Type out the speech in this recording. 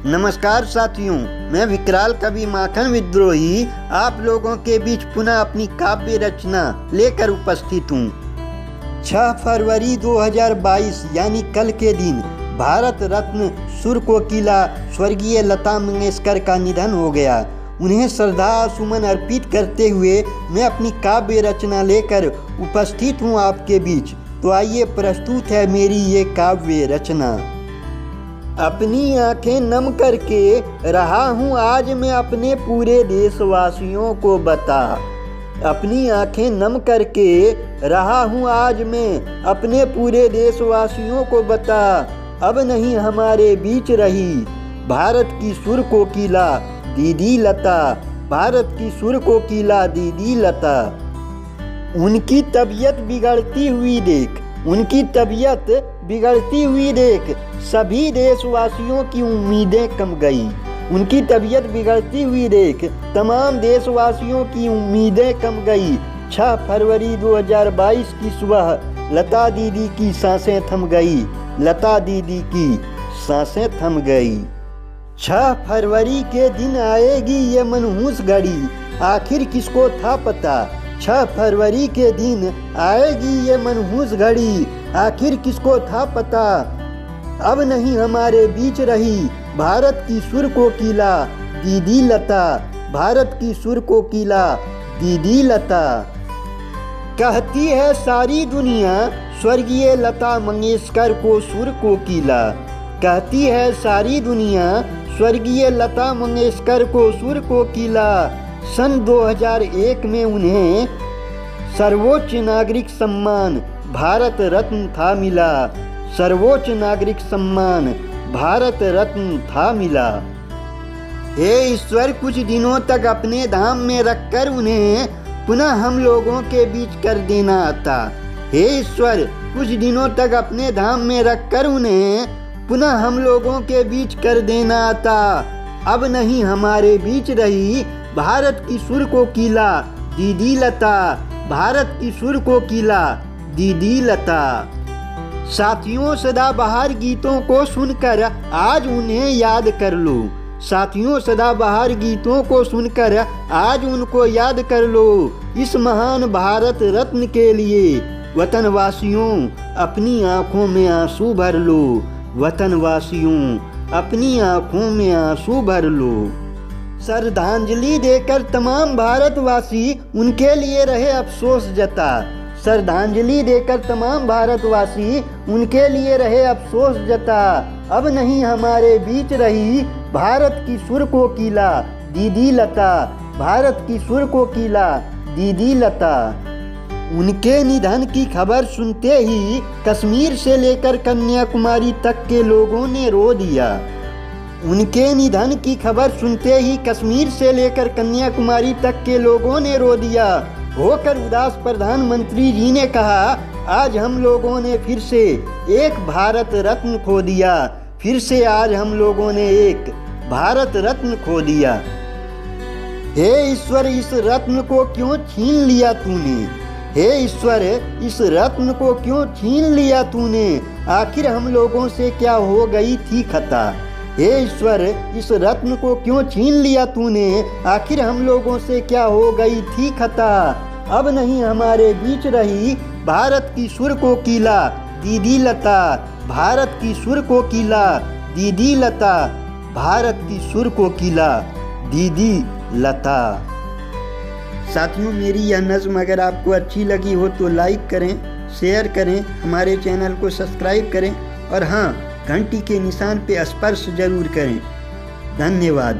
नमस्कार साथियों, मैं विकराल कवि माखन विद्रोही आप लोगों के बीच पुनः अपनी काव्य रचना लेकर उपस्थित हूँ। 6 फरवरी 2022 यानी कल के दिन भारत रत्न सुर कोकिला स्वर्गीय लता मंगेशकर का निधन हो गया। उन्हें श्रद्धा सुमन अर्पित करते हुए मैं अपनी काव्य रचना लेकर उपस्थित हूँ आपके बीच। तो आइए प्रस्तुत है मेरी ये काव्य रचना। अपनी आंखें नम करके रहा हूँ आज मैं अपने पूरे देशवासियों को बता। अपनी आंखें नम करके रहा हूँ आज मैं अपने पूरे देशवासियों को बता। अब नहीं हमारे बीच रही भारत की सुर कोकिला दीदी लता, भारत की सुर कोकिला दीदी लता। उनकी तबीयत बिगड़ती हुई देख, उनकी तबीयत बिगड़ती हुई देख सभी देशवासियों की उम्मीदें कम गई। उनकी तबीयत बिगड़ती हुई देख तमाम देशवासियों की उम्मीदें कम गई। 6 फरवरी 2022 की सुबह लता दीदी की सांसें थम गई, लता दीदी की सांसें थम गई। 6 फरवरी के दिन आएगी ये मनहूस घड़ी, आखिर किसको था पता। 6 फरवरी के दिन आएगी ये मनहूस घड़ी, आखिर किसको था पता। अब नहीं हमारे बीच रही भारत की सुर कोकिला दीदी लता, भारत की सुर कोकिला दीदी लता। कहती है सारी दुनिया स्वर्गीय लता मंगेशकर को सुर कोकिला, कहती है सारी दुनिया स्वर्गीय लता मंगेशकर को सुर कोकिला। सन 2001 में उन्हें सर्वोच्च नागरिक सम्मान भारत रत्न था मिला, सर्वोच्च नागरिक सम्मान भारत रत्न था मिला। हे ईश्वर, कुछ दिनों तक अपने धाम में रखकर उन्हें पुनः हम लोगों के बीच कर देना आता। हे ईश्वर, कुछ दिनों तक अपने धाम में रखकर उन्हें पुनः हम लोगों के बीच कर देना आता। अब नहीं हमारे बीच रही भारत की सुर कोकिला दीदी लता, भारत की सुर कोकिला दीदी लता। साथियों, सदाबहार गीतों को सुनकर आज उन्हें याद कर लो। साथियों, सदाबहार गीतों को सुनकर आज उनको याद कर लो। इस महान भारत रत्न के लिए वतनवासियों अपनी आंखों में आंसू भर लो, वतनवासियों अपनी आंखों में आंसू भर लो। श्रद्धांजलि देकर तमाम भारतवासी उनके लिए रहे अफसोस जता, श्रद्धांजलि देकर तमाम भारतवासी उनके लिए रहे अफसोस जता। अब नहीं हमारे बीच रही भारत की सुर कोकिला दीदी लता, भारत की सुर कोकिला दीदी लता। उनके निधन की खबर सुनते ही कश्मीर से लेकर कन्याकुमारी तक के लोगों ने रो दिया। उनके निधन की खबर सुनते ही कश्मीर से लेकर कन्याकुमारी तक के लोगों ने रो दिया। होकर उदास प्रधानमंत्री जी ने कहा, आज हम लोगों ने फिर से एक भारत रत्न खो दिया, फिर से आज हम लोगों ने एक भारत रत्न खो दिया। हे ईश्वर, इस रत्न को क्यों छीन लिया तूने, हे ईश्वर, इस रत्न को क्यों छीन लिया तूने। आखिर हम लोगों से क्या हो गई थी खता। हे ईश्वर, इस रत्न को क्यों छीन लिया तूने, आखिर हम लोगों से क्या हो गई थी खता। अब नहीं हमारे बीच रही भारत की सुर कोकिला दीदी लता, भारत की सुर कोकिला दीदी लता, भारत की सुर कोकिला दीदी लता। साथियों, मेरी यह नज़्म अगर आपको अच्छी लगी हो तो लाइक करें, शेयर करें, हमारे चैनल को सब्सक्राइब करें और हाँ, घंटी के निशान पे स्पर्श जरूर करें। धन्यवाद।